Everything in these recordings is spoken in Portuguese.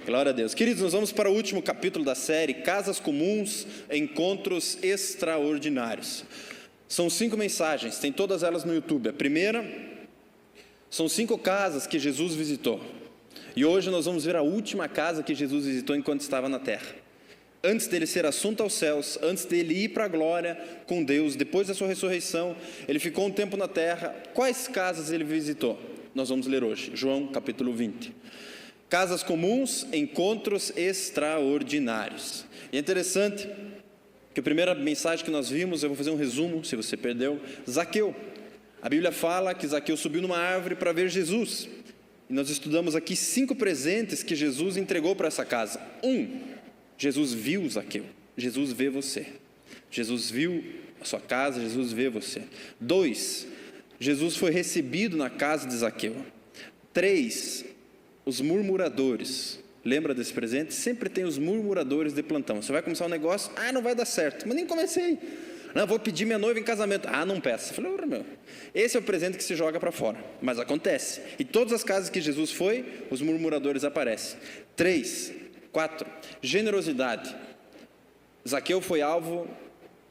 Glória a Deus. Queridos, nós vamos para o último capítulo da série, Casas Comuns, Encontros Extraordinários. São 5 mensagens, tem todas elas no YouTube. A primeira, são 5 casas que Jesus visitou. E hoje nós vamos ver a última casa que Jesus visitou enquanto estava na terra. Antes dele ser assunto aos céus, antes dele ir para a glória com Deus, depois da sua ressurreição, ele ficou um tempo na terra. Quais casas ele visitou? Nós vamos ler hoje, João capítulo 20. Casas comuns, encontros extraordinários. E é interessante que a primeira mensagem que nós vimos, eu vou fazer um resumo, se você perdeu, Zaqueu. A Bíblia fala que Zaqueu subiu numa árvore para ver Jesus. E nós estudamos aqui 5 presentes que Jesus entregou para essa casa. 1, Jesus viu Zaqueu. Jesus vê você. Jesus viu a sua casa, Jesus vê você. 2, Jesus foi recebido na casa de Zaqueu. 3, os murmuradores. Lembra desse presente? Sempre tem os murmuradores de plantão. Você vai começar um negócio, não vai dar certo, mas nem comecei. Não, vou pedir minha noiva em casamento. Não peça. Eu falei, meu, esse é o presente que se joga para fora. Mas acontece. E todas as casas que Jesus foi, os murmuradores aparecem. 3, 4, generosidade. Zaqueu foi alvo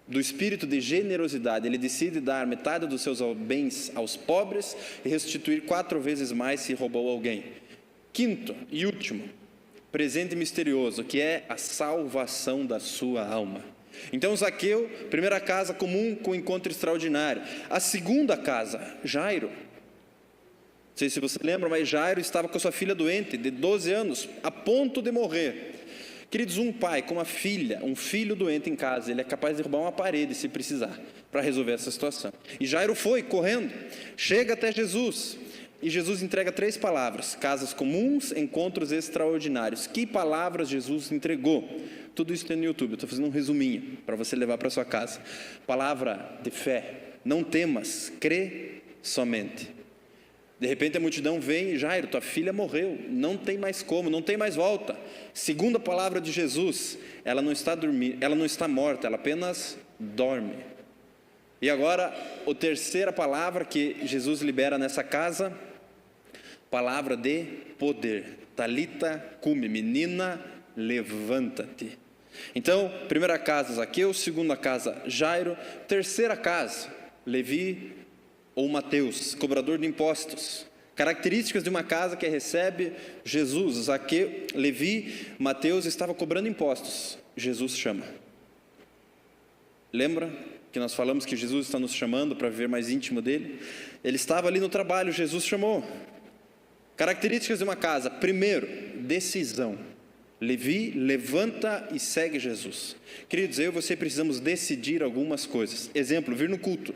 do espírito de generosidade. Ele decide dar metade dos seus bens aos pobres e restituir 4 vezes mais se roubou alguém. 5º e último, presente misterioso, que é a salvação da sua alma. Então Zaqueu, primeira casa comum com encontro extraordinário. A segunda casa, Jairo. Não sei se você lembra, mas Jairo estava com a sua filha doente, de 12 anos, a ponto de morrer. Queridos, um pai com uma filha, um filho doente em casa, ele é capaz de derrubar uma parede se precisar, para resolver essa situação. E Jairo foi correndo, chega até Jesus. E Jesus entrega 3 palavras, casas comuns, encontros extraordinários. Que palavras Jesus entregou? Tudo isso tem no YouTube, eu estou fazendo um resuminho, para você levar para sua casa. Palavra de fé, não temas, crê somente. De repente a multidão vem, Jairo, tua filha morreu, não tem mais como, não tem mais volta. Segunda palavra de Jesus, ela não está dormindo, ela não está morta, ela apenas dorme. E agora, a terceira palavra que Jesus libera nessa casa, palavra de poder. Talita cume, menina, levanta-te. Então, primeira casa, Zaqueu. Segunda casa, Jairo. Terceira casa, Levi ou Mateus, cobrador de impostos. Características de uma casa que recebe Jesus. Zaqueu, Levi, Mateus estava cobrando impostos. Jesus chama. Lembra que nós falamos que Jesus está nos chamando para viver mais íntimo dele? Ele estava ali no trabalho, Jesus chamou. Características de uma casa. Primeiro, decisão. Levi levanta e segue Jesus. Queridos, eu e você precisamos decidir algumas coisas. Exemplo, vir no culto.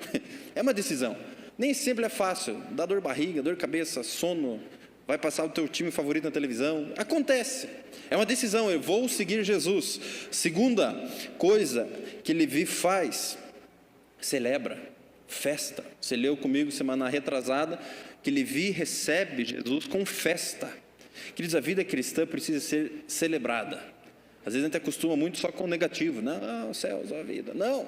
É uma decisão. Nem sempre é fácil. Dá dor de barriga, dor de cabeça, sono. Vai passar o teu time favorito na televisão. Acontece. É uma decisão. Eu vou seguir Jesus. Segunda coisa que Levi faz. Celebra. Festa. Você leu comigo semana retrasada que Levi recebe Jesus com festa. Queridos, a vida cristã precisa ser celebrada. Às vezes a gente acostuma muito só com o negativo. Não, céus, a vida. Não.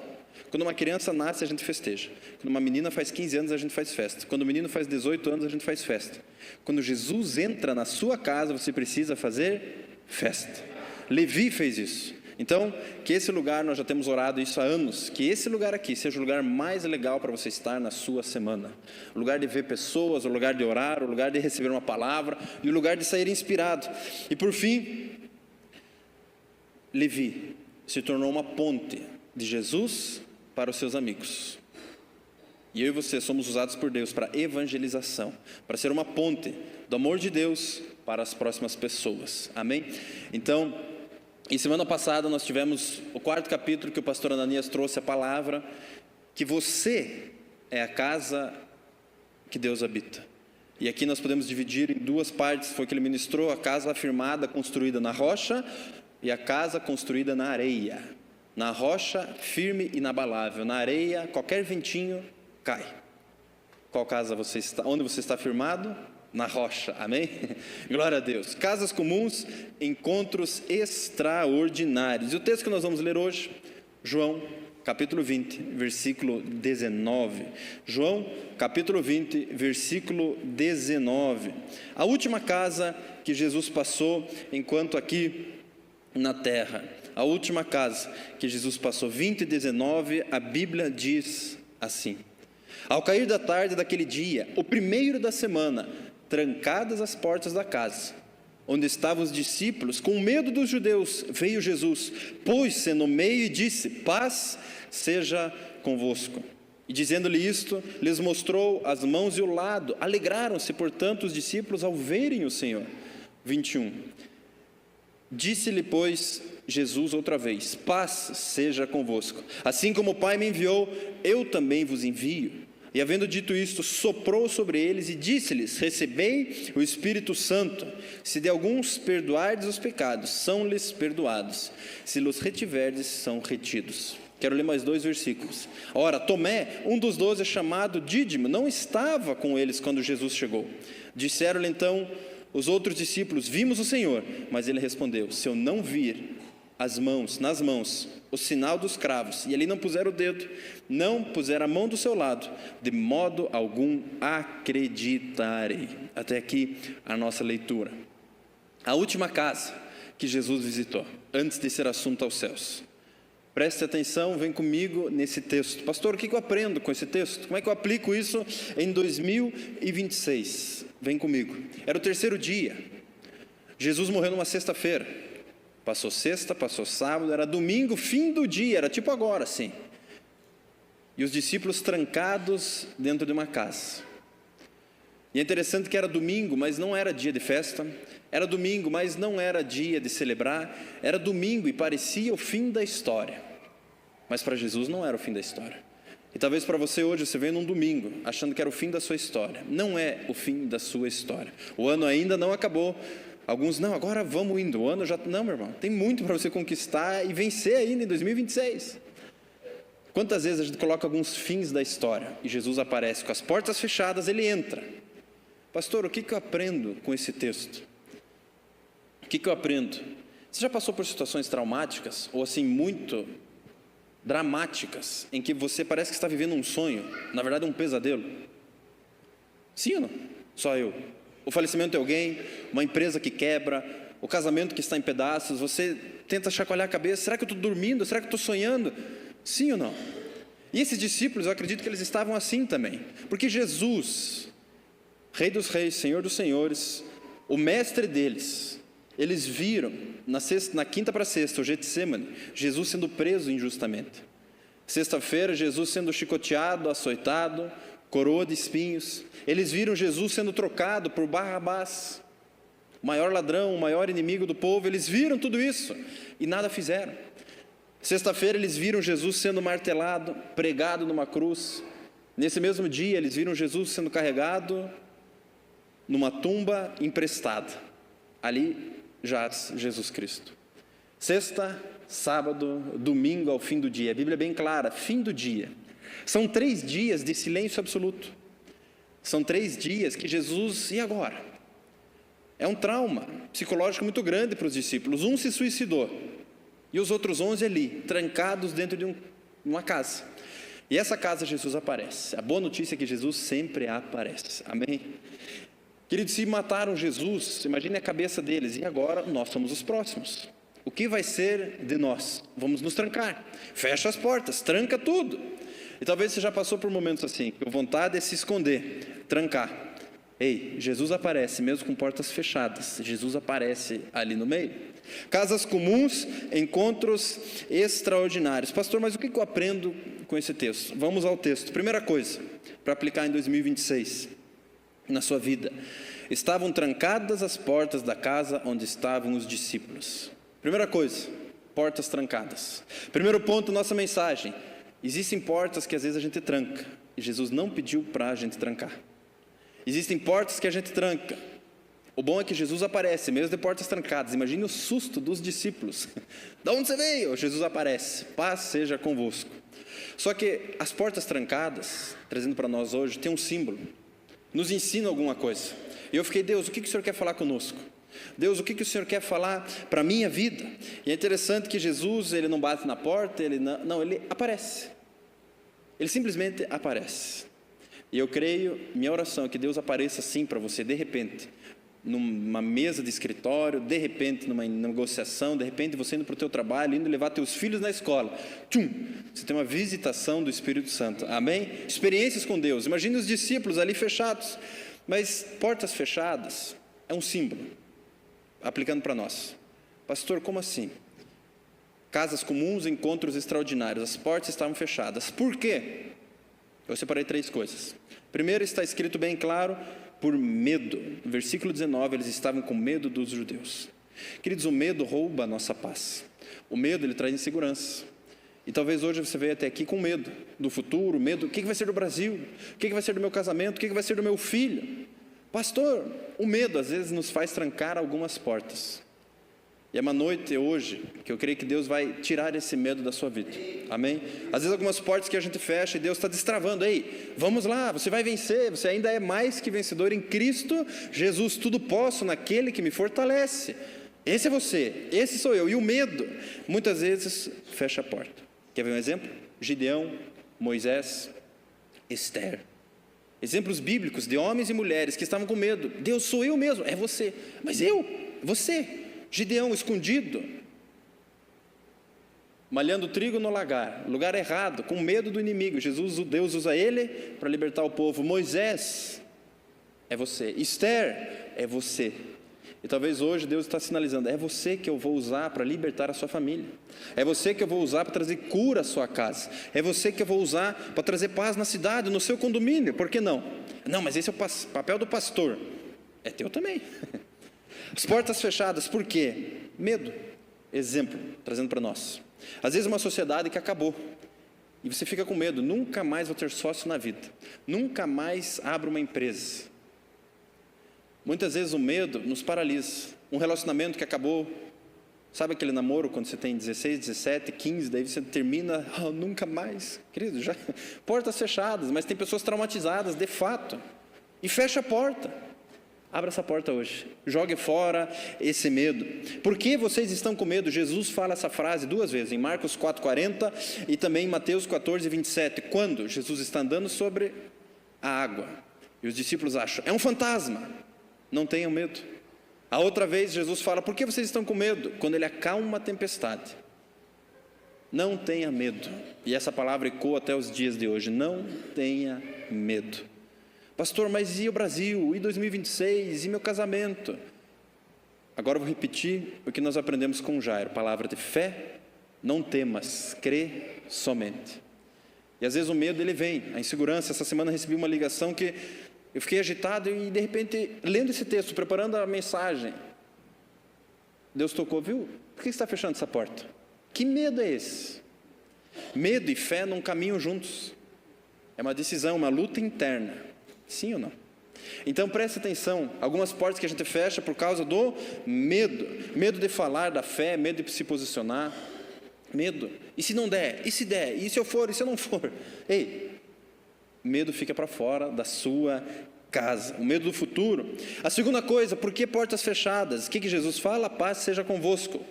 Quando uma criança nasce, a gente festeja. Quando uma menina faz 15 anos, a gente faz festa. Quando o menino faz 18 anos, a gente faz festa. Quando Jesus entra na sua casa, você precisa fazer festa. Levi fez isso. Então, que esse lugar, nós já temos orado isso há anos, que esse lugar aqui seja o lugar mais legal para você estar na sua semana. O lugar de ver pessoas, o lugar de orar, o lugar de receber uma palavra e o lugar de sair inspirado. E por fim, Levi se tornou uma ponte de Jesus para os seus amigos. E eu e você somos usados por Deus para evangelização, para ser uma ponte do amor de Deus para as próximas pessoas. Amém? Então, em semana passada nós tivemos o 4º capítulo que o pastor Ananias trouxe a palavra que você é a casa que Deus habita. E aqui nós podemos dividir em 2 partes, foi que ele ministrou: a casa afirmada, construída na rocha, e a casa construída na areia. Na rocha, firme e inabalável. Na areia, qualquer ventinho cai. Qual casa você está? Onde você está firmado? Na rocha, amém? Glória a Deus. Casas comuns, encontros extraordinários. E o texto que nós vamos ler hoje, João, capítulo 20, versículo 19. João, capítulo 20, versículo 19. A última casa que que Jesus passou enquanto aqui na terra. A última casa que Jesus passou, 20:19, a Bíblia diz assim: ao cair da tarde daquele dia, o primeiro da semana, trancadas as portas da casa, onde estavam os discípulos, com medo dos judeus, veio Jesus, pôs-se no meio e disse: paz seja convosco. E dizendo-lhe isto, lhes mostrou as mãos e o lado. Alegraram-se, portanto, os discípulos ao verem o Senhor. 21. Disse-lhe, pois, Jesus outra vez: paz seja convosco. Assim como o Pai me enviou, eu também vos envio. E havendo dito isto, soprou sobre eles e disse-lhes: recebei o Espírito Santo. Se de alguns perdoardes os pecados, são-lhes perdoados. Se los retiverdes, são retidos. Quero ler mais 2 versículos. Ora, Tomé, um dos 12, chamado Dídimo, não estava com eles quando Jesus chegou. Disseram-lhe então os outros discípulos: vimos o Senhor. Mas ele respondeu: se eu não vir nas mãos, o sinal dos cravos, e ali não puser o dedo, não puser a mão do seu lado, de modo algum acreditarei. Até aqui a nossa leitura. A última casa que Jesus visitou, antes de ser assunto aos céus. Preste atenção, vem comigo nesse texto. Pastor, o que eu aprendo com esse texto? Como é que eu aplico isso em 2026? Vem comigo. Era o 3º dia. Jesus morreu numa sexta-feira. Passou sexta, passou sábado, era domingo, fim do dia, era tipo agora, assim. E os discípulos trancados dentro de uma casa. E é interessante que era domingo, mas não era dia de festa. Era domingo, mas não era dia de celebrar. Era domingo e parecia o fim da história. Mas para Jesus não era o fim da história. E talvez para você hoje, você veio num domingo, achando que era o fim da sua história. Não é o fim da sua história. O ano ainda não acabou. Alguns, não, agora vamos indo. O ano já... Não, meu irmão, tem muito para você conquistar e vencer ainda em 2026. Quantas vezes a gente coloca alguns fins da história e Jesus aparece com as portas fechadas, ele entra. Pastor, o que eu aprendo com esse texto? O que eu aprendo? Você já passou por situações traumáticas ou assim muito dramáticas, em que você parece que está vivendo um sonho, na verdade um pesadelo? Sim ou não? Só eu. O falecimento de alguém, uma empresa que quebra, o casamento que está em pedaços, você tenta chacoalhar a cabeça: será que eu estou dormindo? Será que eu estou sonhando? Sim ou não? E esses discípulos, eu acredito que eles estavam assim também, porque Jesus, Rei dos Reis, Senhor dos Senhores, o mestre deles, eles viram na quinta para sexta, o Getsemane, Jesus sendo preso injustamente. Sexta-feira, Jesus sendo chicoteado, açoitado, coroa de espinhos. Eles viram Jesus sendo trocado por Barrabás, o maior ladrão, o maior inimigo do povo. Eles viram tudo isso e nada fizeram. Sexta-feira eles viram Jesus sendo martelado, pregado numa cruz. Nesse mesmo dia eles viram Jesus sendo carregado numa tumba emprestada. Ali jaz Jesus Cristo. Sexta, sábado, domingo ao fim do dia. A Bíblia é bem clara, fim do dia. São 3 dias de silêncio absoluto. São 3 dias que Jesus, e agora? É um trauma psicológico muito grande para os discípulos. Um se suicidou e os outros 11 ali, trancados dentro de uma casa. E essa casa Jesus aparece. A boa notícia é que Jesus sempre aparece. Amém? Queridos, se mataram Jesus, imagine a cabeça deles. E agora nós somos os próximos. O que vai ser de nós? Vamos nos trancar. Fecha as portas, tranca tudo. E talvez você já passou por momentos assim, que a vontade é se esconder, trancar. Ei, Jesus aparece mesmo com portas fechadas. Jesus aparece ali no meio. Casas comuns, encontros extraordinários. Pastor, mas o que eu aprendo com esse texto? Vamos ao texto. Primeira coisa, para aplicar em 2026, na sua vida. Estavam trancadas as portas da casa onde estavam os discípulos. Primeira coisa, portas trancadas. Primeiro ponto, nossa mensagem. Existem portas que às vezes a gente tranca, e Jesus não pediu para a gente trancar. Existem portas que a gente tranca. O bom é que Jesus aparece, mesmo de portas trancadas. Imagine o susto dos discípulos. De onde você veio? Jesus aparece. Paz seja convosco. Só que as portas trancadas, trazendo para nós hoje, tem um símbolo. Nos ensina alguma coisa. E eu fiquei: Deus, o que o Senhor quer falar conosco? Deus, o que o Senhor quer falar para a minha vida? E é interessante que Jesus, ele não bate na porta, ele aparece. Ele simplesmente aparece. E eu creio, minha oração é que Deus apareça assim para você, de repente. numa mesa de escritório, de repente numa negociação, de repente você indo para o teu trabalho, indo levar teus filhos na escola, você tem uma visitação do Espírito Santo, amém? Experiências com Deus. Imagine os discípulos ali fechados, mas portas fechadas é um símbolo, aplicando para nós. Pastor, como assim? Casas comuns, encontros extraordinários, as portas estavam fechadas. Por quê? Eu separei 3 coisas. Primeiro, está escrito bem claro, por medo. No versículo 19, eles estavam com medo dos judeus. Queridos, o medo rouba a nossa paz. O medo, ele traz insegurança. E talvez hoje você veja até aqui com medo do futuro, medo, o que vai ser do Brasil? O que vai ser do meu casamento? O que vai ser do meu filho? Pastor, o medo às vezes nos faz trancar algumas portas. E é uma noite hoje que eu creio que Deus vai tirar esse medo da sua vida, amém? Às vezes algumas portas que a gente fecha e Deus está destravando, ei, vamos lá, você vai vencer, você ainda é mais que vencedor em Cristo Jesus, tudo posso naquele que me fortalece. Esse é você, esse sou eu. E o medo, muitas vezes, fecha a porta. Quer ver um exemplo? Gideão, Moisés, Esther. Exemplos bíblicos de homens e mulheres que estavam com medo. Deus, sou eu mesmo, é você. Mas você. Gideão escondido, malhando trigo no lagar, lugar errado, com medo do inimigo. Deus usa ele para libertar o povo. Moisés, é você. Esther, é você. E talvez hoje Deus está sinalizando, é você que eu vou usar para libertar a sua família. É você que eu vou usar para trazer cura à sua casa. É você que eu vou usar para trazer paz na cidade, no seu condomínio. Por que não? Não, mas esse é o papel do pastor. É teu também. As portas fechadas, por quê? Medo. Exemplo, trazendo para nós. Às vezes uma sociedade que acabou. E você fica com medo, nunca mais vou ter sócio na vida. Nunca mais abro uma empresa. Muitas vezes o medo nos paralisa. Um relacionamento que acabou. Sabe aquele namoro quando você tem 16, 17, 15, daí você termina, nunca mais. Querido, já portas fechadas, mas tem pessoas traumatizadas, de fato. E fecha a porta. Abra essa porta hoje, jogue fora esse medo. Por que vocês estão com medo? Jesus fala essa frase 2 vezes, em Marcos 4,40 e também em Mateus 14,27. Quando Jesus está andando sobre a água e os discípulos acham, é um fantasma, não tenham medo. A outra vez Jesus fala, por que vocês estão com medo? Quando ele acalma a tempestade. Não tenha medo. E essa palavra ecoa até os dias de hoje, não tenha medo. Pastor, mas e o Brasil? E 2026? E meu casamento? Agora eu vou repetir o que nós aprendemos com Jairo. Palavra de fé, não temas, crê somente. E às vezes o medo ele vem, a insegurança. Essa semana eu recebi uma ligação que eu fiquei agitado e de repente, lendo esse texto, preparando a mensagem, Deus tocou, viu? Por que você está fechando essa porta? Que medo é esse? Medo e fé não caminham juntos. É uma decisão, uma luta interna. Sim ou não? Então preste atenção, algumas portas que a gente fecha por causa do medo. Medo de falar da fé, medo de se posicionar. Medo, e se não der? E se der? E se eu for? E se eu não for? Ei, medo fica para fora da sua casa. O medo do futuro. A segunda coisa, por que portas fechadas? O que Jesus fala? A paz seja convosco.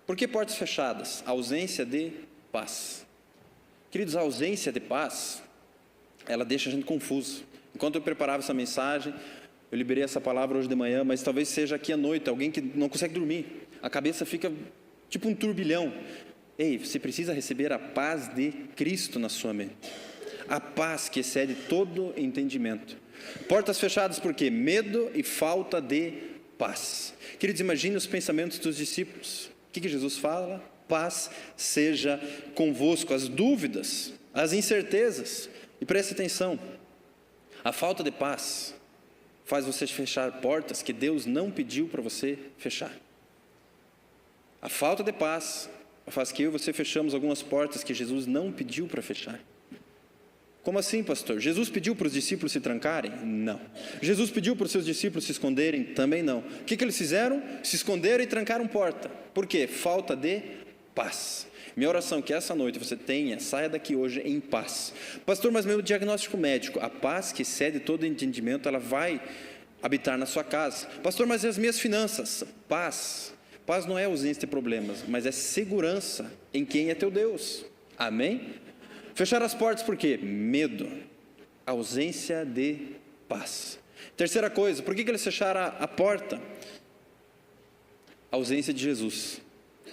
Por que portas fechadas? A ausência de paz. Queridos, a ausência de paz, ela deixa a gente confuso. Enquanto eu preparava essa mensagem, eu liberei essa palavra hoje de manhã, mas talvez seja aqui à noite, alguém que não consegue dormir, a cabeça fica tipo um turbilhão. Ei, você precisa receber a paz de Cristo na sua mente, a paz que excede todo entendimento. Portas fechadas por quê? Medo e falta de paz. Queridos, imagine os pensamentos dos discípulos. O que Jesus fala? Paz seja convosco. As dúvidas, as incertezas. E preste atenção, a falta de paz faz você fechar portas que Deus não pediu para você fechar. A falta de paz faz que eu e você fechamos algumas portas que Jesus não pediu para fechar. Como assim, pastor? Jesus pediu para os discípulos se trancarem? Não. Jesus pediu para os seus discípulos se esconderem? Também não. O que eles fizeram? Se esconderam e trancaram porta. Por quê? Falta de paz. Minha oração é que essa noite você saia daqui hoje em paz. Pastor, mas meu diagnóstico médico, a paz que excede todo entendimento, ela vai habitar na sua casa. Pastor, mas e as minhas finanças? Paz. Paz não é ausência de problemas, mas é segurança em quem é teu Deus. Amém? Fechar as portas por quê? Medo. Ausência de paz. Terceira coisa, por que eles fecharam a porta? A ausência de Jesus.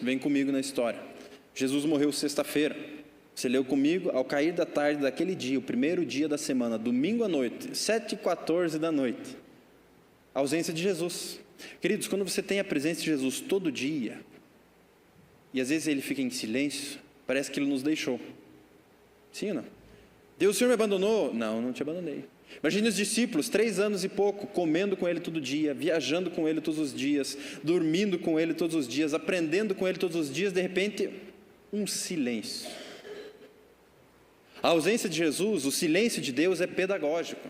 Vem comigo na história. Jesus morreu sexta-feira. Você leu comigo, ao cair da tarde daquele dia, o primeiro dia da semana, domingo à noite, 7h14 da noite. A ausência de Jesus. Queridos, quando você tem a presença de Jesus todo dia, e às vezes ele fica em silêncio, parece que ele nos deixou. Sim ou não? Deus, o Senhor me abandonou? Não, não te abandonei. Imagine os discípulos, 3 anos e pouco, comendo com ele todo dia, viajando com ele todos os dias, dormindo com ele todos os dias, aprendendo com ele todos os dias, de repente, um silêncio. A ausência de Jesus, o silêncio de Deus é pedagógico.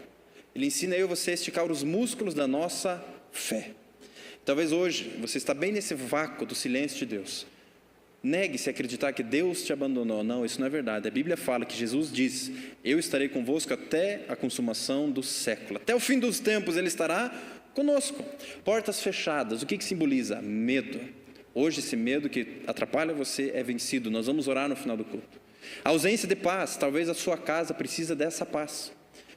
Ele ensina eu e você a esticar os músculos da nossa fé. Talvez hoje você está bem nesse vácuo do silêncio de Deus. Negue-se a acreditar que Deus te abandonou. Não, isso não é verdade. A Bíblia fala que Jesus diz: eu estarei convosco até a consumação do século. Até o fim dos tempos Ele estará conosco. Portas fechadas, o que simboliza? Medo. Hoje esse medo que atrapalha você é vencido. Nós vamos orar no final do culto. A ausência de paz, talvez a sua casa precisa dessa paz.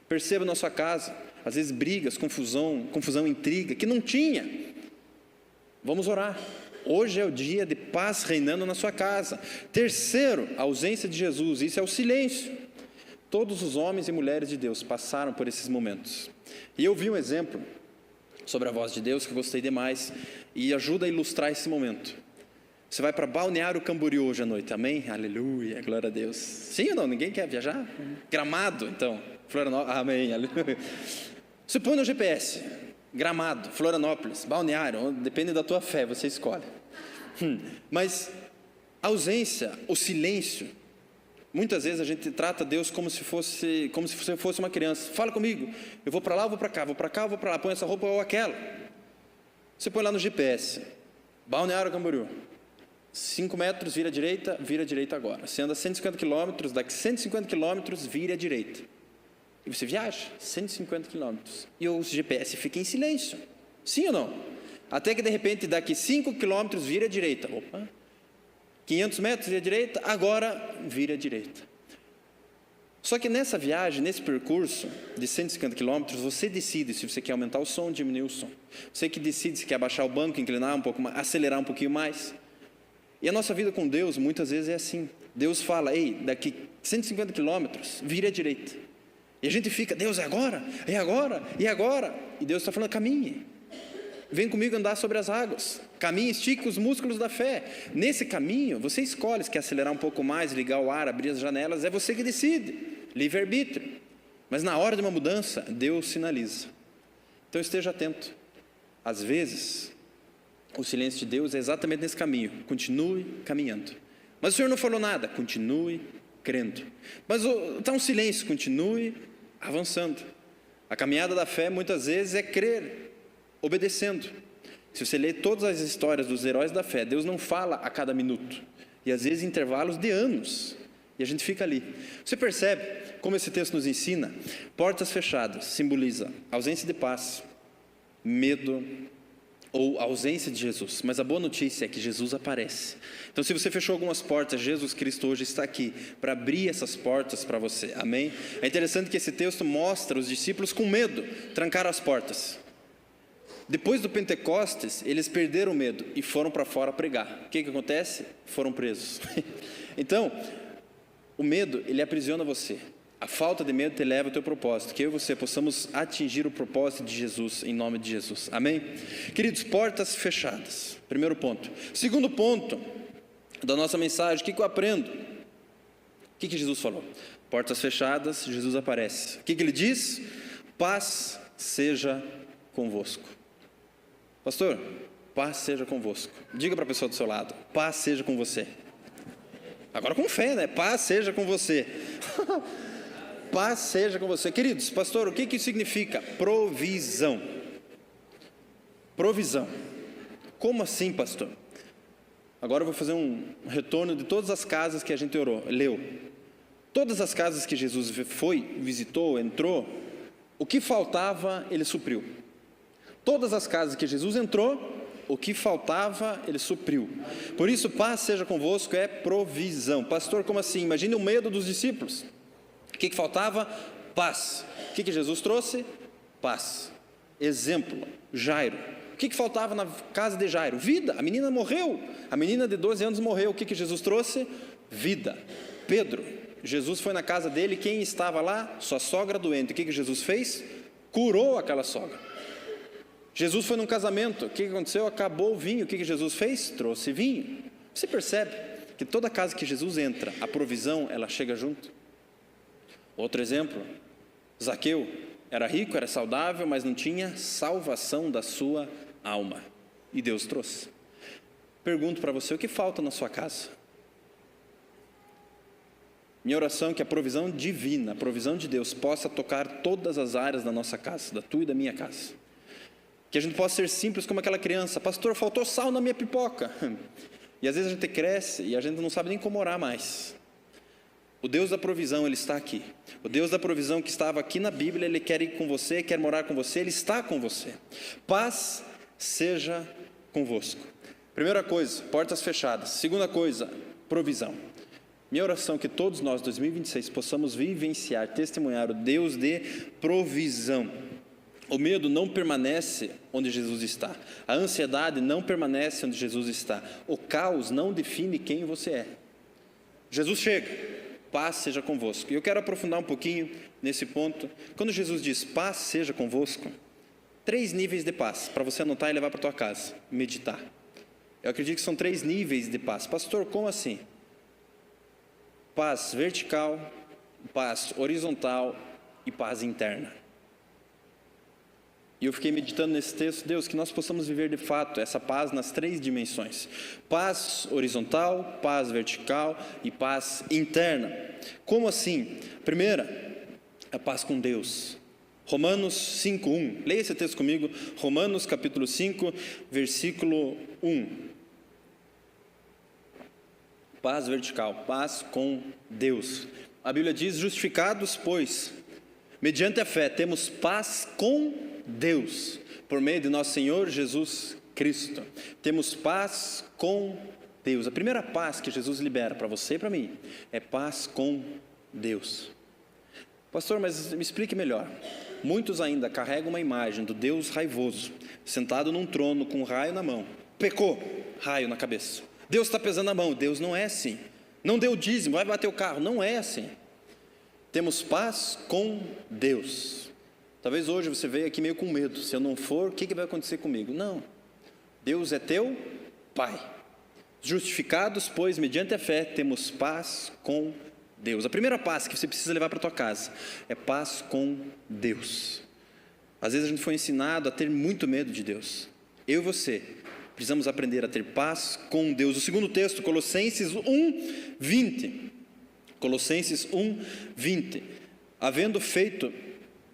Perceba na sua casa, às vezes brigas, confusão, intriga, que não tinha. Vamos orar. Hoje é o dia de paz reinando na sua casa. Terceiro, a ausência de Jesus, isso é o silêncio. Todos os homens e mulheres de Deus passaram por esses momentos. E eu vi um exemplo sobre a voz de Deus que eu gostei demais e ajuda a ilustrar esse momento. Você vai para Balneário Camboriú hoje à noite, amém? Aleluia, glória a Deus. Sim ou não? Ninguém quer viajar? Gramado, então. Florianópolis, amém, aleluia. Você põe no GPS, Gramado, Florianópolis, Balneário, depende da tua fé, você escolhe. Mas a ausência, o silêncio, muitas vezes a gente trata Deus como se você fosse uma criança. Fala comigo, eu vou para lá, eu vou para cá, vou para cá, eu vou para lá, põe essa roupa ou aquela. Você põe lá no GPS, Balneário Camboriú, 5 metros, vira à direita agora. Você anda 150 quilômetros, daqui 150 quilômetros, vira à direita. E você viaja 150 quilômetros. E o GPS fica em silêncio. Sim ou não? Até que de repente, daqui 5 quilômetros, vira à direita. Opa! 500 metros, vira à direita. Agora, vira à direita. Só que nessa viagem, nesse percurso de 150 quilômetros, você decide se você quer aumentar o som, diminuir o som. Você que decide se quer abaixar o banco, inclinar um pouco mais, acelerar um pouquinho mais. E a nossa vida com Deus, muitas vezes é assim. Deus fala, ei, daqui 150 quilômetros, vira à direita. E a gente fica, Deus, é agora, é agora, é agora. E Deus está falando, caminhe. Vem comigo andar sobre as águas. Caminhe, estique os músculos da fé. Nesse caminho, você escolhe se quer acelerar um pouco mais, ligar o ar, abrir as janelas. É você que decide. Livre-arbítrio. Mas na hora de uma mudança, Deus sinaliza. Então esteja atento. Às vezes, o silêncio de Deus é exatamente nesse caminho. Continue caminhando. Mas o Senhor não falou nada. Continue crendo. Mas está um silêncio. Continue avançando. A caminhada da fé, muitas vezes, é crer, obedecendo. Se você ler todas as histórias dos heróis da fé, Deus não fala a cada minuto. E às vezes intervalos de anos. E a gente fica ali. Você percebe como esse texto nos ensina? Portas fechadas simboliza ausência de paz, medo ou ausência de Jesus. Mas a boa notícia é que Jesus aparece. Então, se você fechou algumas portas, Jesus Cristo hoje está aqui para abrir essas portas para você. Amém? É interessante que esse texto mostra os discípulos com medo, trancaram as portas. Depois do Pentecostes, eles perderam o medo e foram para fora pregar. O que acontece? Foram presos. Então, o medo, ele aprisiona você. A falta de medo te leva ao teu propósito. Que eu e você possamos atingir o propósito de Jesus, em nome de Jesus. Amém? Queridos, portas fechadas. Primeiro ponto. Segundo ponto da nossa mensagem, o que eu aprendo? O que Jesus falou? Portas fechadas, Jesus aparece. O que ele diz? Paz seja convosco. Pastor, paz seja convosco. Diga para a pessoa do seu lado, paz seja com você. Agora com fé, né? Paz seja com você. Paz seja com você. Queridos, pastor, o que isso significa? Provisão. Provisão. Como assim, pastor? Agora eu vou fazer um retorno de todas as casas que a gente leu. Todas as casas que Jesus foi, visitou, entrou, o que faltava, ele supriu. Todas as casas que Jesus entrou, o que faltava, ele supriu. Por isso, paz seja convosco é provisão. Pastor, como assim? Imagine o medo dos discípulos. O que faltava? Paz. O que Jesus trouxe? Paz. Exemplo, Jairo. O que faltava na casa de Jairo? Vida. A menina morreu. A menina de 12 anos morreu. O que Jesus trouxe? Vida. Pedro. Jesus foi na casa dele. Quem estava lá? Sua sogra doente. O que Jesus fez? Curou aquela sogra. Jesus foi num casamento. O que aconteceu? Acabou o vinho. O que Jesus fez? Trouxe vinho. Você percebe que toda casa que Jesus entra, a provisão, ela chega junto? Outro exemplo, Zaqueu. Era rico, era saudável, mas não tinha salvação da sua alma. E Deus trouxe. Pergunto para você, o que falta na sua casa? Minha oração é que a provisão divina, a provisão de Deus, possa tocar todas as áreas da nossa casa, da tua e da minha casa. Que a gente possa ser simples como aquela criança. Pastor, faltou sal na minha pipoca. E às vezes a gente cresce e a gente não sabe nem como orar mais. O Deus da provisão, Ele está aqui. O Deus da provisão que estava aqui na Bíblia, Ele quer ir com você, quer morar com você, Ele está com você. Paz seja convosco. Primeira coisa, portas fechadas. Segunda coisa, provisão. Minha oração é que todos nós, 2026, possamos vivenciar, testemunhar o Deus de provisão. O medo não permanece onde Jesus está. A ansiedade não permanece onde Jesus está. O caos não define quem você é. Jesus chega. Paz seja convosco. E eu quero aprofundar um pouquinho nesse ponto. Quando Jesus diz paz seja convosco, 3 níveis de paz, para você anotar e levar para a tua casa, meditar. Eu acredito que são 3 níveis de paz. Pastor, como assim? Paz vertical, paz horizontal e paz interna. E eu fiquei meditando nesse texto, Deus, que nós possamos viver de fato essa paz nas 3 dimensões. Paz horizontal, paz vertical e paz interna. Como assim? Primeira, a paz com Deus. Romanos 5:1. Leia esse texto comigo. Romanos capítulo 5, versículo 1. Paz vertical, paz com Deus. A Bíblia diz, justificados, pois, mediante a fé, temos paz com Deus, por meio de nosso Senhor Jesus Cristo. Temos paz com Deus. A primeira paz que Jesus libera para você e para mim é paz com Deus. Pastor, mas me explique melhor. Muitos ainda carregam uma imagem do Deus raivoso, sentado num trono com um raio na mão. Pecou, raio na cabeça. Deus está pesando a mão. Deus não é assim. Não deu dízimo, vai bater o carro. Não é assim. Temos paz com Deus. Talvez hoje você veja aqui meio com medo. Se eu não for, o que vai acontecer comigo? Não. Deus é teu Pai. Justificados, pois, mediante a fé, temos paz com Deus. A primeira paz que você precisa levar para a tua casa é paz com Deus. Às vezes a gente foi ensinado a ter muito medo de Deus. Eu e você precisamos aprender a ter paz com Deus. O segundo texto, Colossenses 1:20. Colossenses 1:20. Havendo feito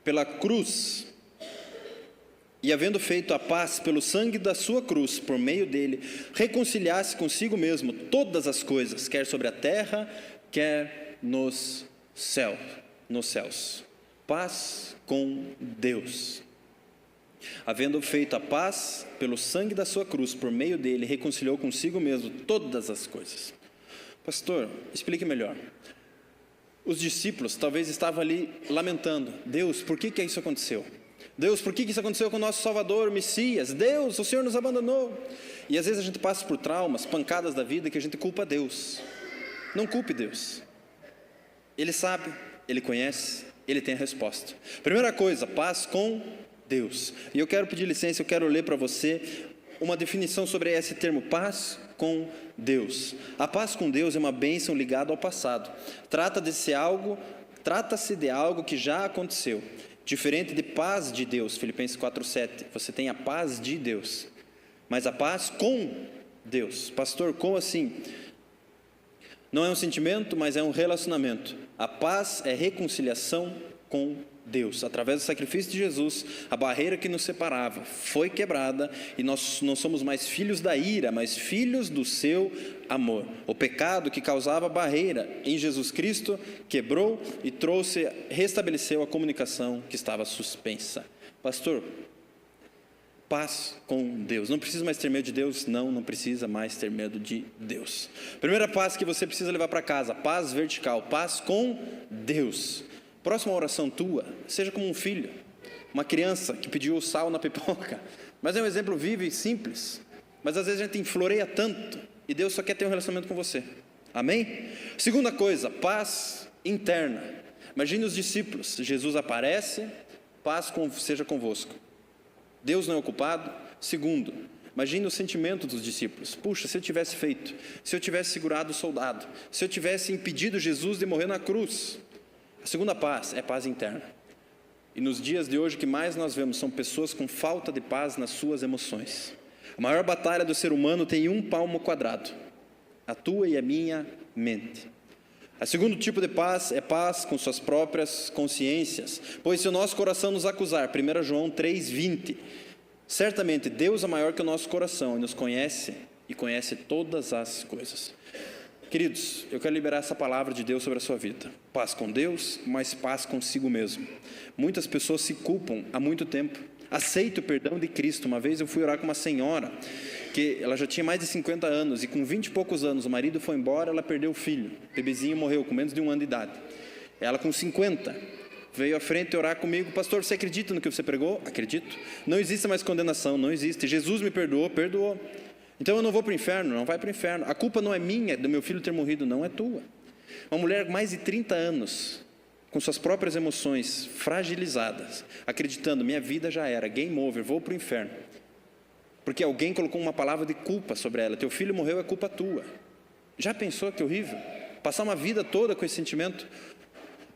pela cruz, e havendo feito a paz pelo sangue da sua cruz, por meio dele, reconciliasse consigo mesmo todas as coisas, quer sobre a terra, quer nos céus. Paz com Deus. Havendo feito a paz pelo sangue da sua cruz, por meio dele, reconciliou consigo mesmo todas as coisas. Pastor, explique melhor. Os discípulos talvez estavam ali lamentando. Deus, por que isso aconteceu? Deus, por que isso aconteceu com o nosso Salvador, o Messias? Deus, o Senhor nos abandonou. E às vezes a gente passa por traumas, pancadas da vida, que a gente culpa Deus. Não culpe Deus. Ele sabe, Ele conhece, Ele tem a resposta. Primeira coisa, paz com Deus. E eu quero pedir licença, eu quero ler para você uma definição sobre esse termo, paz com Deus. A paz com Deus é uma bênção ligada ao passado. Trata-se de algo que já aconteceu. Diferente de paz de Deus, Filipenses 4:7. Você tem a paz de Deus, mas a paz com Deus. Pastor, como assim? Não é um sentimento, mas é um relacionamento. A paz é reconciliação com Deus. Através do sacrifício de Jesus, a barreira que nos separava foi quebrada e nós não somos mais filhos da ira, mas filhos do seu amor. O pecado que causava barreira em Jesus Cristo quebrou e restabeleceu a comunicação que estava suspensa. Pastor, paz com Deus. Não precisa mais ter medo de Deus? Não precisa mais ter medo de Deus. Primeira paz que você precisa levar para casa, paz vertical, paz com Deus. Próxima oração tua, seja como um filho. uma criança que pediu sal na pipoca. Mas é um exemplo vivo e simples. Mas às vezes a gente floreia tanto e Deus só quer ter um relacionamento com você. Amém? Segunda coisa, paz interna. Imagine os discípulos. Jesus aparece, paz seja convosco. Deus não é ocupado. Segundo, imagine o sentimento dos discípulos. Puxa, se eu tivesse feito, se eu tivesse segurado o soldado, se eu tivesse impedido Jesus de morrer na cruz. A segunda paz é paz interna. E nos dias de hoje o que mais nós vemos são pessoas com falta de paz nas suas emoções. A maior batalha do ser humano tem 1 palmo quadrado, a tua e a minha mente. O segundo tipo de paz é paz com suas próprias consciências. Pois se o nosso coração nos acusar, 1 João 3,20, certamente Deus é maior que o nosso coração e nos conhece e conhece todas as coisas. Queridos, eu quero liberar essa palavra de Deus sobre a sua vida. Paz com Deus, mas paz consigo mesmo. Muitas pessoas se culpam há muito tempo. Aceita o perdão de Cristo. Uma vez eu fui orar com uma senhora, que ela já tinha mais de 50 anos, e com 20 e poucos anos, o marido foi embora, ela perdeu o filho. O bebezinho morreu com menos de 1 ano de idade. Ela com 50, veio à frente orar comigo. Pastor, você acredita no que você pregou? Acredito. Não existe mais condenação, não existe. Jesus me perdoou, perdoou. Então eu não vou para o inferno, não vai para o inferno. A culpa não é minha, do meu filho ter morrido, não é tua. Uma mulher com mais de 30 anos, com suas próprias emoções fragilizadas, acreditando, minha vida já era, game over, vou para o inferno. Porque alguém colocou uma palavra de culpa sobre ela. Teu filho morreu, é culpa tua. Já pensou que horrível? Passar uma vida toda com esse sentimento?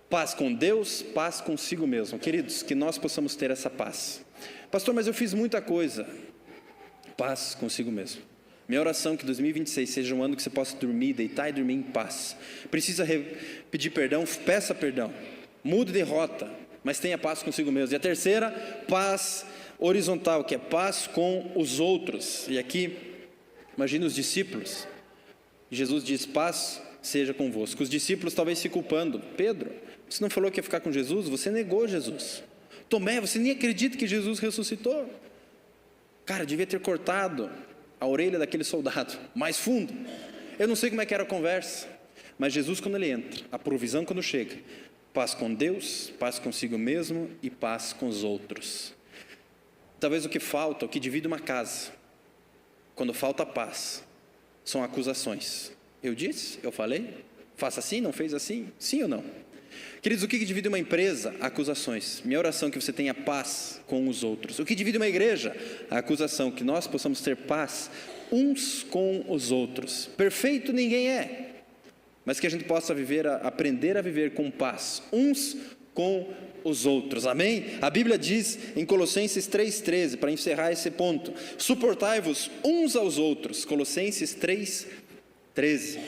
Paz com Deus, paz consigo mesmo. Queridos, que nós possamos ter essa paz. Pastor, mas eu fiz muita coisa. Paz consigo mesmo. Minha oração é que 2026 seja um ano que você possa dormir, deitar e dormir em paz. Precisa pedir perdão, peça perdão. Mude de rota, mas tenha paz consigo mesmo. E a terceira, paz horizontal, que é paz com os outros. E aqui, imagine os discípulos. Jesus diz, paz seja convosco. Os discípulos talvez se culpando. Pedro, você não falou que ia ficar com Jesus? Você negou Jesus. Tomé, você nem acredita que Jesus ressuscitou? Cara, devia ter cortado a orelha daquele soldado, mais fundo. Eu não sei como é que era a conversa, mas Jesus quando ele entra, a provisão quando chega, paz com Deus, paz consigo mesmo e paz com os outros. Talvez o que falta, o que divide uma casa, quando falta paz, são acusações. Eu disse, eu falei, faça assim, não fez assim, sim ou não? Queridos, o que divide uma empresa? Acusações. Minha oração é que você tenha paz com os outros. O que divide uma igreja? A acusação, que nós possamos ter paz uns com os outros. Perfeito ninguém é, mas que a gente possa aprender a viver com paz uns com os outros, amém? A Bíblia diz em Colossenses 3,13, para encerrar esse ponto, suportai-vos uns aos outros, Colossenses 3,13.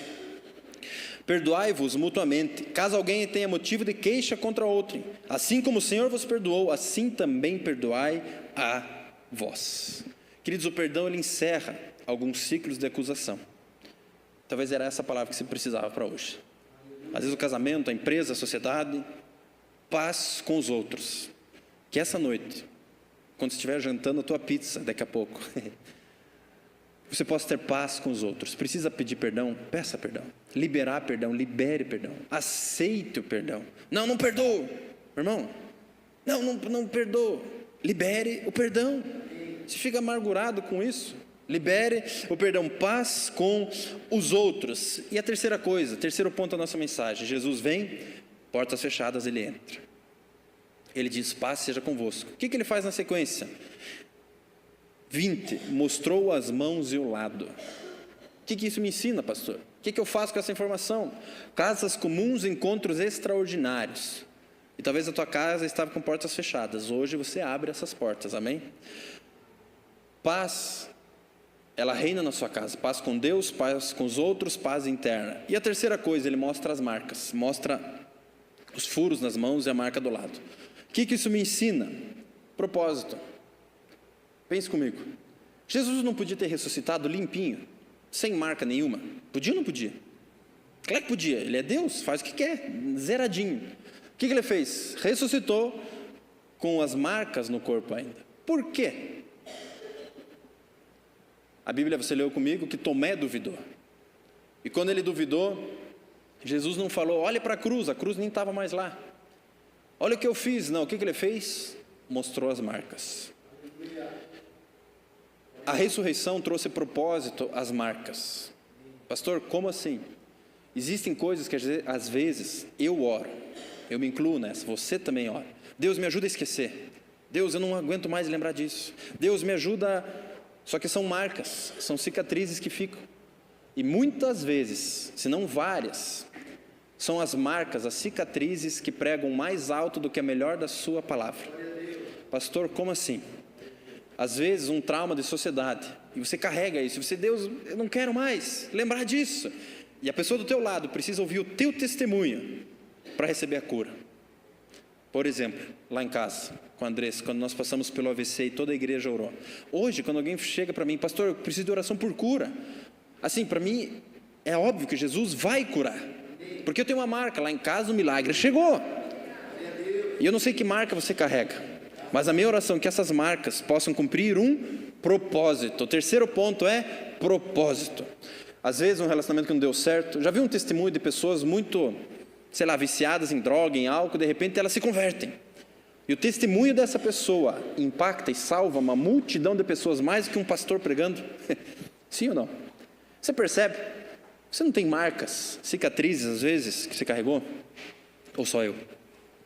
Perdoai-vos mutuamente, caso alguém tenha motivo de queixa contra outro. Assim como o Senhor vos perdoou, assim também perdoai a vós. Queridos, o perdão ele encerra alguns ciclos de acusação. Talvez era essa palavra que você precisava para hoje. Às vezes o casamento, a empresa, a sociedade. Paz com os outros. Que essa noite, quando estiver jantando a tua pizza daqui a pouco, você possa ter paz com os outros. Precisa pedir perdão? Peça perdão. Liberar perdão, libere perdão. Aceite o perdão. Não perdoo. Irmão, não perdoo. Libere o perdão. Se fica amargurado com isso, libere o perdão. Paz com os outros. E a terceira coisa, terceiro ponto da nossa mensagem. Jesus vem, portas fechadas, ele entra. Ele diz, paz seja convosco. O que ele faz na sequência? 20, mostrou as mãos e o lado. O que isso me ensina, pastor? O que eu faço com essa informação? Casas comuns, encontros extraordinários. E talvez a tua casa estava com portas fechadas. Hoje você abre essas portas, amém? Paz, ela reina na sua casa. Paz com Deus, paz com os outros, paz interna. E a terceira coisa, ele mostra as marcas. Mostra os furos nas mãos e a marca do lado. O que isso me ensina? Propósito. Pense comigo. Jesus não podia ter ressuscitado limpinho, sem marca nenhuma? Podia ou não podia? Claro que podia. Ele é Deus, faz o que quer, zeradinho. O que ele fez? Ressuscitou com as marcas no corpo ainda. Por quê? A Bíblia, você leu comigo, que Tomé duvidou. E quando ele duvidou, Jesus não falou, olhe para a cruz nem estava mais lá. Olha o que eu fiz. Não, o que ele fez? mostrou as marcas. A ressurreição trouxe propósito às marcas. Pastor, como assim? Existem coisas que às vezes eu oro, eu me incluo nessa, você também ora. Deus me ajuda a esquecer. Deus, eu não aguento mais lembrar disso. Deus me ajuda, só que são marcas, são cicatrizes que ficam. E muitas vezes, se não várias, são as marcas, as cicatrizes que pregam mais alto do que a melhor da sua palavra. Pastor, como assim? Às vezes um trauma de sociedade, e você carrega isso, você, Deus, eu não quero mais lembrar disso. E a pessoa do teu lado precisa ouvir o teu testemunho para receber a cura. Por exemplo, lá em casa, com a Andressa, quando nós passamos pelo AVC e toda a igreja orou. Hoje, quando alguém chega para mim, pastor, eu preciso de oração por cura. Assim, para mim, é óbvio que Jesus vai curar. Porque eu tenho uma marca, lá em casa o milagre chegou. E eu não sei que marca você carrega. Mas a minha oração é que essas marcas possam cumprir um propósito. O terceiro ponto é propósito. Às vezes um relacionamento que não deu certo. Já vi um testemunho de pessoas muito, viciadas em droga, em álcool, de repente elas se convertem. E o testemunho dessa pessoa impacta e salva uma multidão de pessoas, mais que um pastor pregando. Sim ou não? Você percebe? Você não tem marcas, cicatrizes às vezes que você carregou? Ou só eu?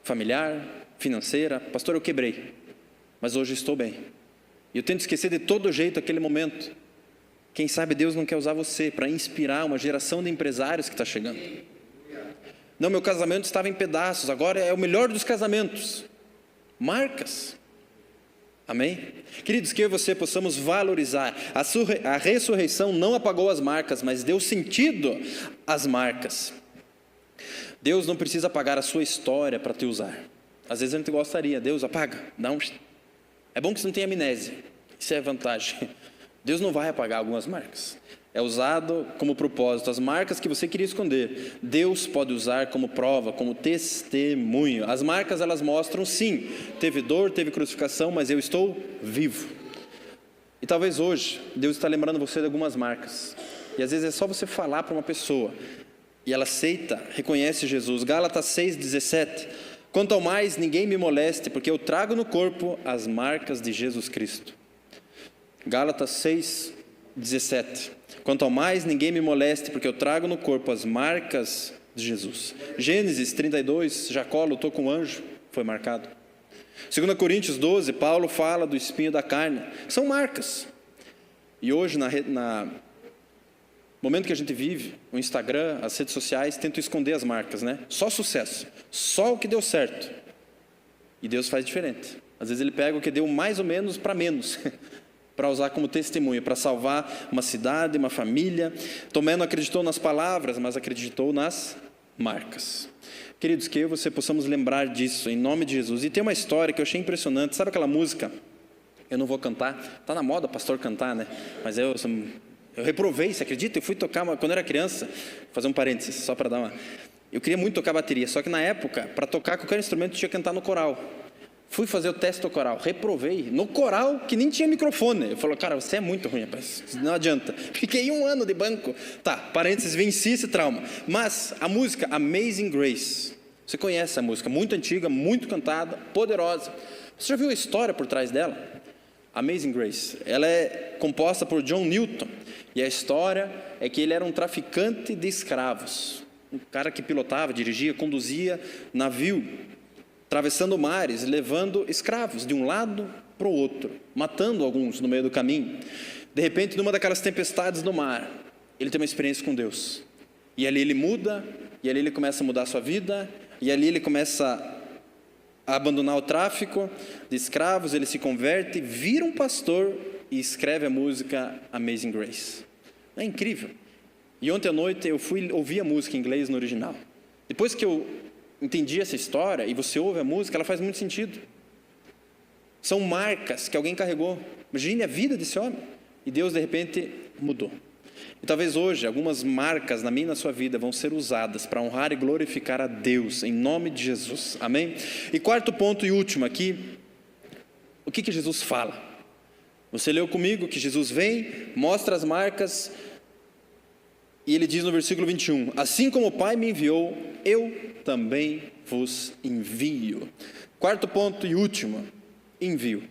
Familiar, financeira, pastor, eu quebrei, mas hoje estou bem. E eu tento esquecer de todo jeito aquele momento. Quem sabe Deus não quer usar você para inspirar uma geração de empresários que está chegando. Não, meu casamento estava em pedaços, agora é o melhor dos casamentos. Marcas. Amém? Queridos, que eu e você possamos valorizar. A ressurreição não apagou as marcas, mas deu sentido às marcas. Deus não precisa apagar a sua história para te usar. Às vezes a gente gostaria, Deus apaga, dá um... É bom que você não tenha amnésia, isso é vantagem. Deus não vai apagar algumas marcas. É usado como propósito. As marcas que você queria esconder, Deus pode usar como prova, como testemunho. As marcas, elas mostram, sim, teve dor, teve crucificação, mas eu estou vivo. E talvez hoje, Deus está lembrando você de algumas marcas. E às vezes é só você falar para uma pessoa, e ela aceita, reconhece Jesus. Gálatas 6,17. Quanto ao mais, ninguém me moleste, porque eu trago no corpo as marcas de Jesus Cristo. Gálatas 6,17. Quanto ao mais, ninguém me moleste, porque eu trago no corpo as marcas de Jesus. Gênesis 32, Jacó lutou com o anjo, foi marcado. 2 Coríntios 12, Paulo fala do espinho da carne. São marcas. E hoje, no momento que a gente vive, o Instagram, as redes sociais tentam esconder as marcas, né? Só sucesso, só o que deu certo. E Deus faz diferente. Às vezes Ele pega o que deu mais ou menos para menos, para usar como testemunho, para salvar uma cidade, uma família. Tomé não acreditou nas palavras, mas acreditou nas marcas. Queridos, que eu e você possamos lembrar disso, em nome de Jesus. E tem uma história que eu achei impressionante. Sabe aquela música? Eu não vou cantar. Está na moda pastor cantar, né? Mas eu reprovei, você acredita? Eu fui tocar, quando eu era criança, vou fazer um parênteses, só para dar uma... Eu queria muito tocar bateria, só que na época, para tocar qualquer instrumento, tinha que cantar no coral. Fui fazer o teste do coral, reprovei, no coral, que nem tinha microfone. Eu falei, cara, você é muito ruim, rapaz, não adianta. Fiquei 1 ano de banco. Tá, parênteses, venci esse trauma. Mas a música Amazing Grace, você conhece a música, muito antiga, muito cantada, poderosa. Você já viu a história por trás dela? Amazing Grace, ela é composta por John Newton. E a história é que ele era um traficante de escravos. Um cara que pilotava, dirigia, conduzia navio, atravessando mares, levando escravos de um lado para o outro, matando alguns no meio do caminho. De repente, numa daquelas tempestades no mar, ele tem uma experiência com Deus. E ali ele muda, e ali ele começa a mudar a sua vida, e ali ele começa a abandonar o tráfico de escravos, ele se converte, vira um pastor e escreve a música Amazing Grace. É incrível. E ontem à noite eu fui ouvir a música em inglês no original. Depois que eu entendi essa história e você ouve a música, ela faz muito sentido. São marcas que alguém carregou. Imagine a vida desse homem. E Deus de repente mudou. E talvez hoje algumas marcas na minha e na sua vida vão ser usadas para honrar e glorificar a Deus, em nome de Jesus. Amém? E quarto ponto e último aqui, o que Jesus fala? Você leu comigo que Jesus vem, mostra as marcas, e ele diz no versículo 21, assim como o Pai me enviou, eu também vos envio. Quarto ponto e último, envio.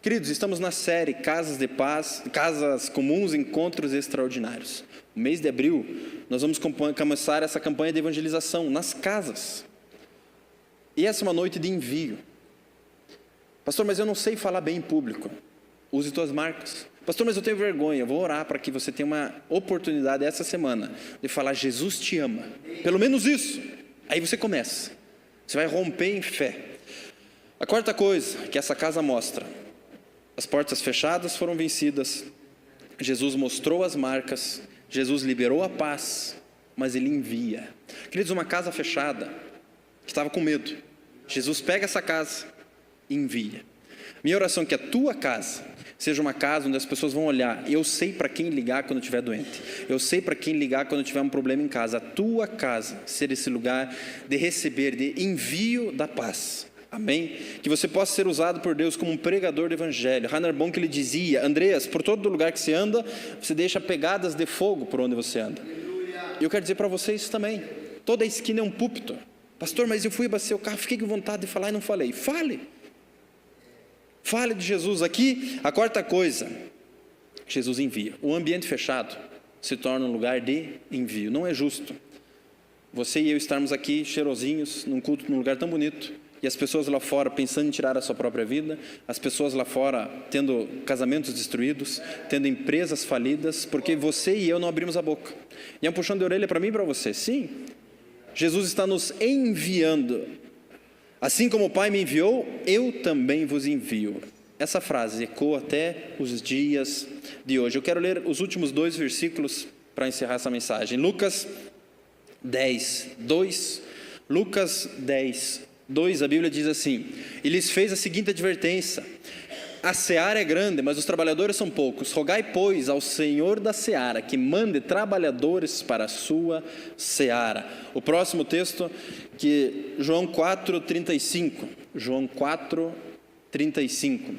Queridos, estamos na série Casas de Paz, Casas Comuns, Encontros Extraordinários. No mês de abril, nós vamos começar essa campanha de evangelização nas casas. E essa é uma noite de envio. Pastor, mas eu não sei falar bem em público. Use tuas marcas. Pastor, mas eu tenho vergonha. Eu vou orar para que você tenha uma oportunidade essa semana de falar: Jesus te ama. Pelo menos isso. Aí você começa. Você vai romper em fé. A quarta coisa que essa casa mostra: as portas fechadas foram vencidas. Jesus mostrou as marcas. Jesus liberou a paz, mas Ele envia. Queridos, uma casa fechada, que estava com medo, Jesus pega essa casa e envia. Minha oração é que a tua casa seja uma casa onde as pessoas vão olhar: eu sei para quem ligar quando estiver doente, eu sei para quem ligar quando tiver um problema em casa. A tua casa ser esse lugar de receber, de envio da paz. Amém? Que você possa ser usado por Deus como um pregador do evangelho. Rainer Bonk, ele dizia: Andreas, por todo lugar que você anda, você deixa pegadas de fogo por onde você anda. E eu quero dizer para vocês também: toda esquina é um púlpito. Pastor, mas eu fui abastecer o carro, fiquei com vontade de falar e não falei. Fale de Jesus. Aqui, a quarta coisa: Jesus envia. O ambiente fechado se torna um lugar de envio. Não é justo você e eu estarmos aqui cheirosinhos, num culto, num lugar tão bonito, e as pessoas lá fora pensando em tirar a sua própria vida, as pessoas lá fora tendo casamentos destruídos, tendo empresas falidas, porque você e eu não abrimos a boca. E é um puxão de orelha para mim e para você. Sim, Jesus está nos enviando. Assim como o Pai me enviou, eu também vos envio. Essa frase ecoa até os dias de hoje. Eu quero ler os últimos 2 versículos para encerrar essa mensagem. Lucas 10, 2. Lucas 10, 2, a Bíblia diz assim: e lhes fez a seguinte advertência: a seara é grande, mas os trabalhadores são poucos. Rogai, pois, ao Senhor da seara que mande trabalhadores para a sua seara. O próximo texto, que João 4:35. João 4:35.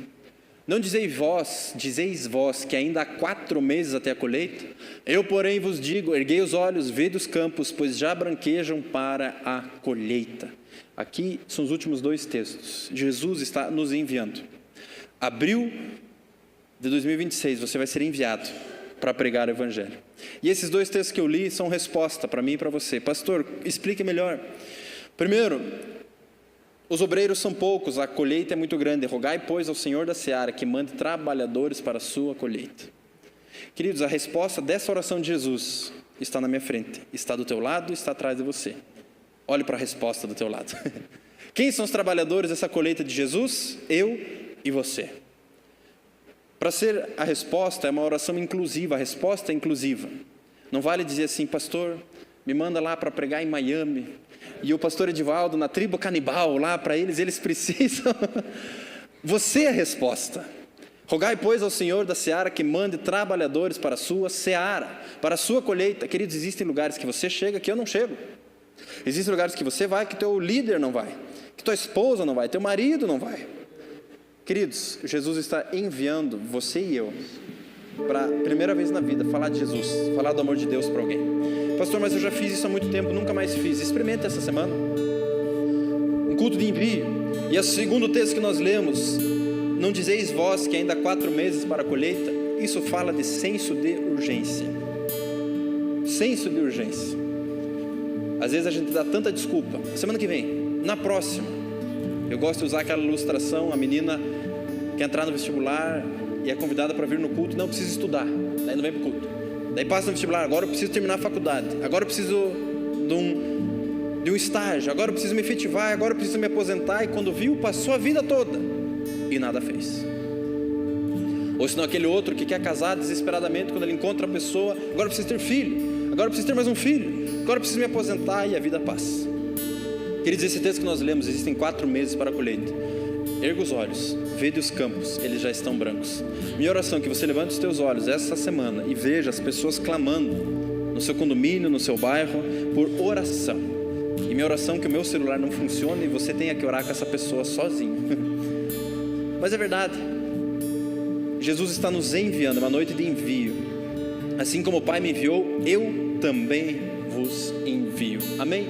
Não dizeis vós que ainda há 4 meses até a colheita? Eu, porém, vos digo: erguei os olhos, vede os campos, pois já branquejam para a colheita. Aqui são os últimos 2 textos. Jesus está nos enviando. Abril de 2026, você vai ser enviado para pregar o evangelho. E esses 2 textos que eu li são resposta para mim e para você. Pastor, explique melhor. Primeiro, os obreiros são poucos, a colheita é muito grande. Rogai, pois, ao Senhor da seara que mande trabalhadores para a sua colheita. Queridos, a resposta dessa oração de Jesus está na minha frente, está do teu lado, está atrás de você. Olhe para a resposta do teu lado. Quem são os trabalhadores dessa colheita de Jesus? Eu e você. Para ser a resposta, é uma oração inclusiva. A resposta é inclusiva. Não vale dizer assim: pastor, me manda lá para pregar em Miami, e o pastor Edivaldo na tribo canibal lá para eles precisam. Você é a resposta. Rogai, pois, ao Senhor da seara que mande trabalhadores para a sua seara, para a sua colheita. Queridos, existem lugares que você chega que eu não chego. Existem lugares que você vai que teu líder não vai, que tua esposa não vai, teu marido não vai. Queridos, Jesus está enviando você e eu para, primeira vez na vida, falar de Jesus, falar do amor de Deus para alguém. Pastor, mas eu já fiz isso há muito tempo, nunca mais fiz. Experimente essa semana um culto de envio. E o segundo texto que nós lemos: não dizeis vós que ainda há 4 meses para a colheita? Isso fala de senso de urgência. Senso de urgência. Às vezes a gente dá tanta desculpa. Semana que vem, na próxima. Eu gosto de usar aquela ilustração: a menina quer entrar no vestibular e é convidada para vir no culto, não precisa estudar, daí não vem para o culto. Daí passa no vestibular: agora eu preciso terminar a faculdade, agora eu preciso de um estágio, agora eu preciso me efetivar, agora eu preciso me aposentar. E quando viu, passou a vida toda e nada fez. Ou senão aquele outro que quer casar desesperadamente, quando ele encontra a pessoa: agora eu preciso ter filho, agora eu preciso ter mais um filho, agora eu preciso me aposentar, e a vida passa. Queridos, esse texto que nós lemos: existem 4 meses para a colheita. Erga os olhos, vede os campos, eles já estão brancos. Minha oração é que você levante os teus olhos essa semana e veja as pessoas clamando no seu condomínio, no seu bairro, por oração. E minha oração é que o meu celular não funcione e você tenha que orar com essa pessoa sozinho. Mas é verdade. Jesus está nos enviando, uma noite de envio. Assim como o Pai me enviou, eu também vos envio. Amém?